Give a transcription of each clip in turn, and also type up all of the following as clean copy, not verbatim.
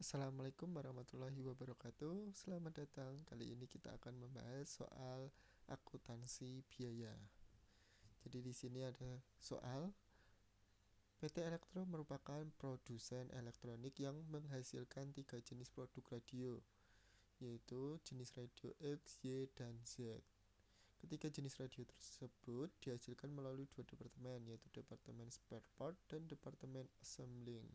Assalamualaikum warahmatullahi wabarakatuh. Selamat datang. Kali ini kita akan membahas soal akuntansi biaya. Jadi di sini ada soal PT Elektro merupakan produsen elektronik yang menghasilkan 3 jenis produk radio, yaitu jenis radio X, Y, dan Z. Ketiga jenis radio tersebut dihasilkan melalui 2 departemen, yaitu Departemen Spare Part dan Departemen Assembling.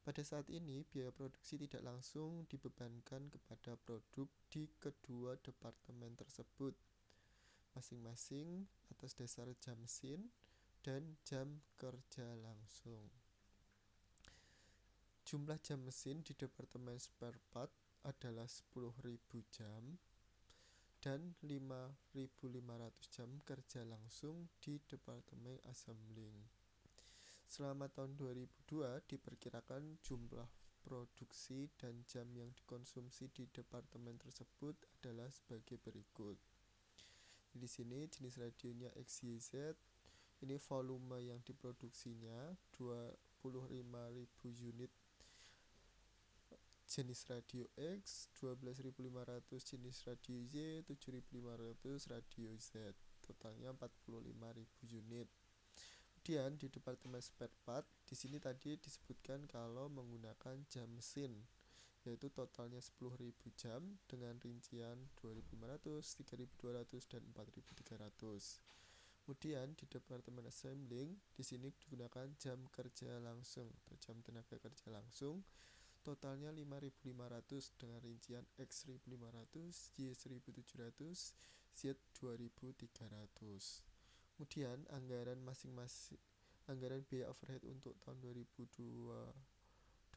Pada saat ini, biaya produksi tidak langsung dibebankan kepada produk di kedua departemen tersebut, masing-masing atas dasar jam mesin dan jam kerja langsung. Jumlah jam mesin di Departemen Spare Part adalah 10.000 jam dan 5.500 jam kerja langsung di Departemen Assembling. Selama tahun 2002 diperkirakan jumlah produksi dan jam yang dikonsumsi di departemen tersebut adalah sebagai berikut. Di sini jenis radionya XYZ, ini volume yang diproduksinya 25.000 unit jenis radio X, 12.500 jenis radio Y, 7.500 radio Z, totalnya 45.000 unit. Kemudian di departemen spare part, di sini tadi disebutkan kalau menggunakan jam mesin, yaitu totalnya 10.000 jam dengan rincian 2.500, 3.200 dan 4.300. Kemudian di departemen assembling, di sini digunakan jam kerja langsung atau jam tenaga kerja langsung, totalnya 5.500 dengan rincian X 1.500, Y 1.700, Z 2.300. Kemudian anggaran biaya overhead untuk tahun 2002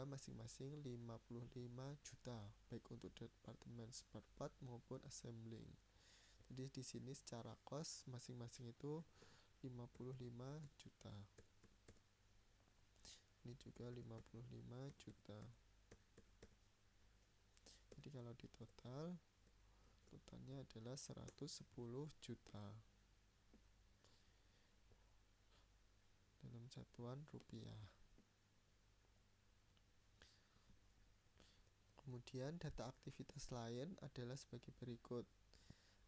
masing-masing 55 juta baik untuk departemen spare part maupun assembling. Jadi di sini secara cost masing-masing itu 55 juta. Ini juga 55 juta. Jadi kalau di totalnya adalah 110 juta. Dalam satuan rupiah. Kemudian data aktivitas lain adalah sebagai berikut.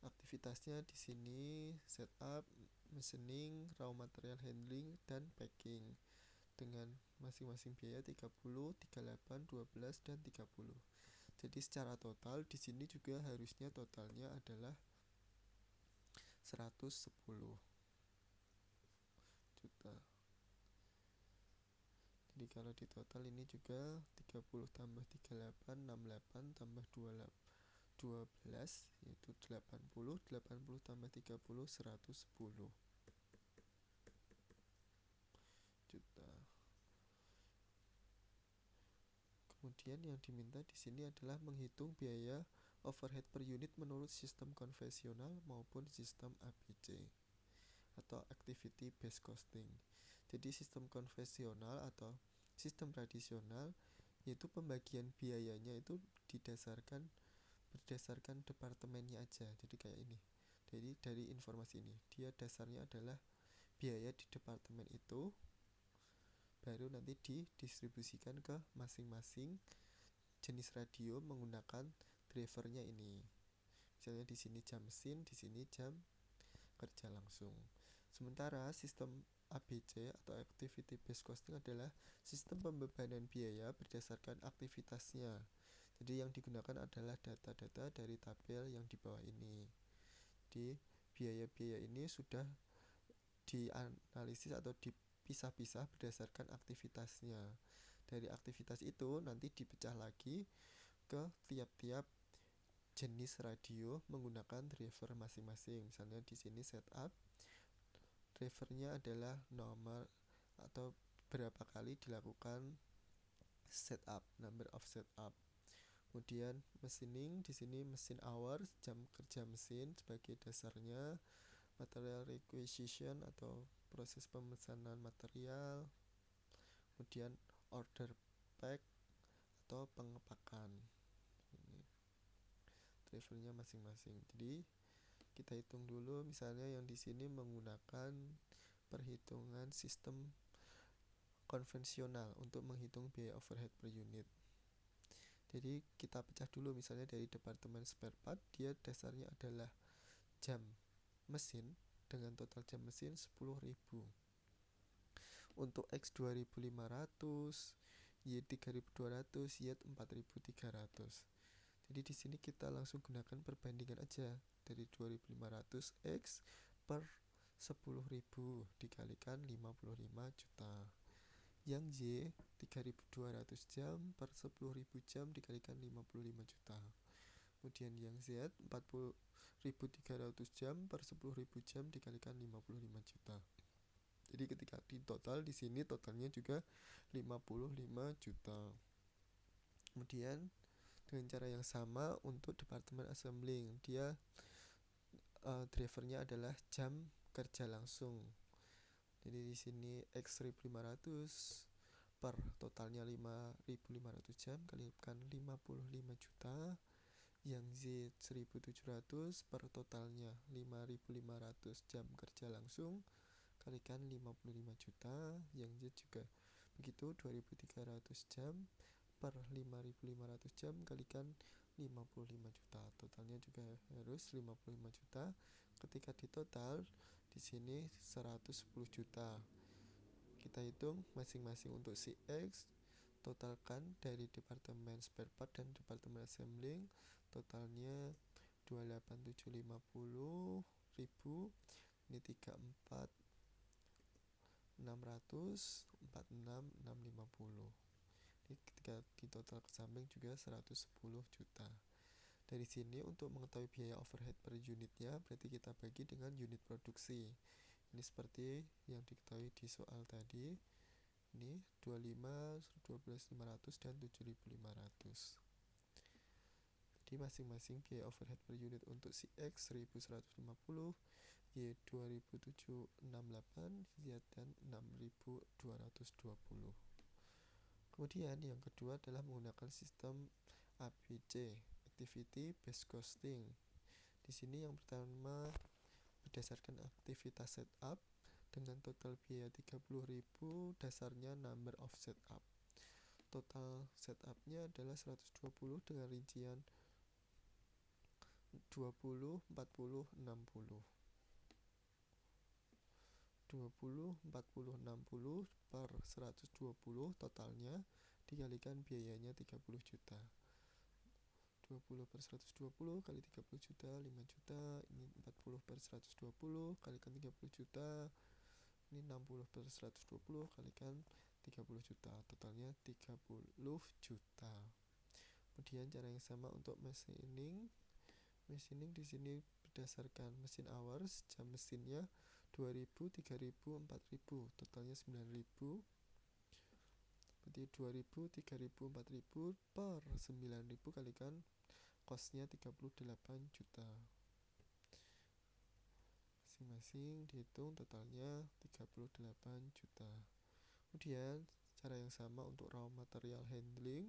Aktivitasnya di sini setup, machining, raw material handling, dan packing dengan masing-masing biaya 30, 38, 12, dan 30. Jadi secara total di sini juga harusnya totalnya adalah 110 juta. Jadi kalau di total ini juga 30 tambah 38, 68 tambah 12 yaitu 80, 80 tambah 30, 110 juta. Kemudian yang diminta di sini adalah menghitung biaya overhead per unit menurut sistem konvensional maupun sistem ABC atau activity based costing. Jadi sistem konvensional atau sistem tradisional yaitu pembagian biayanya itu berdasarkan departemennya aja. Jadi kayak ini. Jadi dari informasi ini, dia dasarnya adalah biaya di departemen itu, baru nanti didistribusikan ke masing-masing jenis radio menggunakan drivernya ini. Misalnya di sini jam mesin, di sini jam kerja langsung. Sementara sistem ABC atau Activity Based Costing adalah sistem pembebanan biaya berdasarkan aktivitasnya. Jadi yang digunakan adalah data-data dari tabel yang di bawah ini. Di biaya-biaya ini sudah dianalisis atau dipisah-pisah berdasarkan aktivitasnya. Dari aktivitas itu nanti dipecah lagi ke tiap-tiap jenis radio menggunakan driver masing-masing. Misalnya di sini setup, drivernya adalah nomor atau berapa kali dilakukan setup, number of setup. Kemudian machining, di sini mesin hour, jam kerja mesin sebagai dasarnya. Material requisition atau proses pemesanan material. Kemudian order pack atau pengepakan. Ini drivernya masing-masing. Jadi kita hitung dulu, misalnya yang di sini menggunakan perhitungan sistem konvensional untuk menghitung biaya overhead per unit. Jadi kita pecah dulu, misalnya dari departemen spare part, dia dasarnya adalah jam mesin dengan total jam mesin 10.000. Untuk X 2.500, Y 3.200, Y 4.300. Jadi di sini kita langsung gunakan perbandingan aja, dari 2.500 X per 10.000 dikalikan 55 juta. Yang Y 3.200 jam per 10.000 jam dikalikan 55 juta. Kemudian yang Z 40.300 jam per 10.000 jam dikalikan 55 juta. Jadi ketika di total di sini totalnya juga 55 juta. Kemudian dengan cara yang sama untuk departemen assembling, dia drivernya adalah jam kerja langsung. Jadi di sini X 1.500 per totalnya 5.500 jam kalikan 55 juta. Yang Z 1.700 per totalnya 5.500 jam kerja langsung kalikan 55 juta. Yang Z juga begitu, 2.300 jam per 5.500 jam kalikan 55 juta. Totalnya juga harus 55 juta. Ketika ditotal di sini 110 juta. Kita hitung masing-masing. Untuk si X totalkan dari departemen spare part dan departemen assembling, totalnya 28750 ribu, ini 34 600 46 650. Ini ketika di total ke samping juga 110 juta. Dari sini untuk mengetahui biaya overhead per unitnya, berarti kita bagi dengan unit produksi. Ini seperti yang diketahui di soal tadi. Ini 25, 12.500 dan 7.500. Jadi masing-masing biaya overhead per unit untuk si X 1.150, Y 2.768, Z dan 6.220. Kemudian yang kedua adalah menggunakan sistem ABC, Activity Based Costing. Di sini yang pertama berdasarkan aktivitas setup dengan total biaya 30.000, dasarnya number of setup. Total setupnya adalah 120 dengan rincian 20, 40, 60. 20, 40, 60 per 120 totalnya dikalikan biayanya 30 juta. 20 per 120 kali 30 juta 5 juta. Ini 40 per 120 kalikan 30 juta. Ini 60 per 120 kalikan 30 juta. Totalnya 30 juta. Kemudian cara yang sama untuk machining. Machining di sini berdasarkan mesin hours, jam mesinnya 2.000, 3.000, 4.000, totalnya 9.000. Berarti 2.000, 3.000, 4.000 per 9.000 kalikan costnya 38 juta. Masing-masing dihitung totalnya 38 juta. Kemudian cara yang sama untuk raw material handling.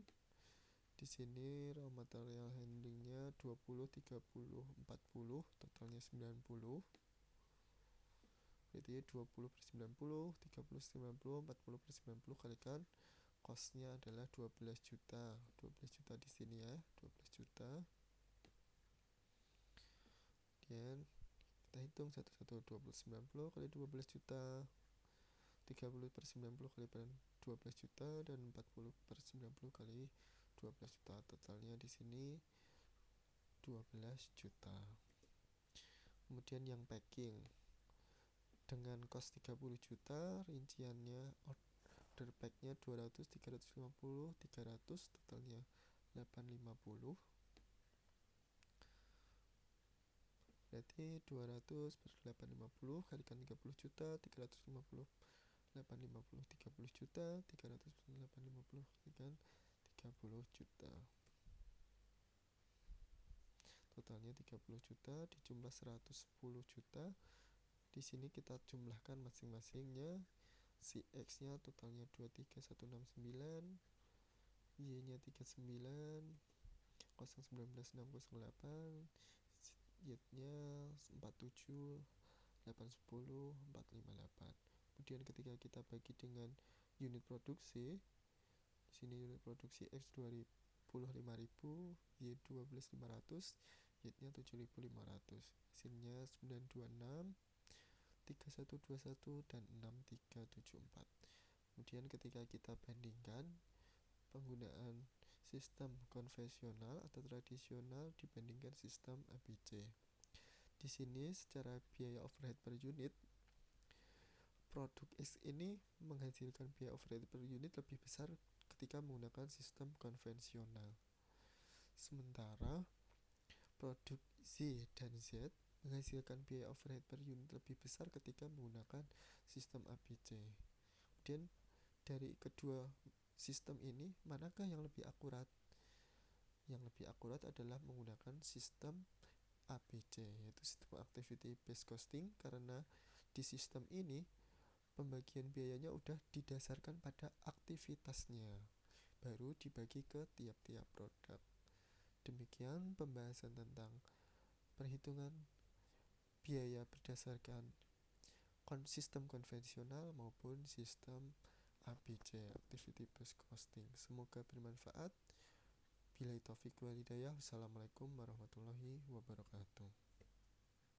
Di sini raw material handlingnya 20, 30, 40, totalnya 90. Berarti 20 per 90, 30 90, 40 per 90 kalikan costnya adalah 12 juta. 12 juta di sini ya, 12 juta. Kemudian kita hitung satu-satu, 20 90 kali 12 juta, 30 per 90 kali 12 juta, dan 40 per 90 kali 12 juta. Totalnya di sini 12 juta. Kemudian yang packing dengan cost 30 juta, rinciannya order packnya 200, 350, 300, totalnya 850. Berarti 200 per 850 kalikan 30 juta, 350 850, 30 juta, 300 per 850 kalikan 30 juta. Totalnya 30 juta dijumlah 110 juta. Di sini kita jumlahkan masing-masingnya. Si X-nya totalnya 23169, Y-nya 39, 019608, Y-nya 47, 810, 458. Kemudian ketika kita bagi dengan unit produksi. Di sini unit produksi X 25.000, Y 12.500, Y-nya 7.500. Hasilnya 926, 3121 dan 6374. Kemudian ketika kita bandingkan penggunaan sistem konvensional atau tradisional dibandingkan sistem ABC. Di sini secara biaya overhead per unit, produk X ini menghasilkan biaya overhead per unit lebih besar ketika menggunakan sistem konvensional. Sementara produk Z dan Z menghasilkan biaya overhead per unit lebih besar ketika menggunakan sistem ABC. Kemudian dari kedua sistem ini, manakah yang lebih akurat? Yang lebih akurat adalah menggunakan sistem ABC, yaitu sistem Activity Based Costing, karena di sistem ini pembagian biayanya udah didasarkan pada aktivitasnya, baru dibagi ke tiap-tiap produk. Demikian pembahasan tentang perhitungan biaya berdasarkan sistem konvensional maupun sistem ABC, Activity Based Costing. Semoga bermanfaat. Billahi taufiq wal hidayah. Wassalamualaikum warahmatullahi wabarakatuh.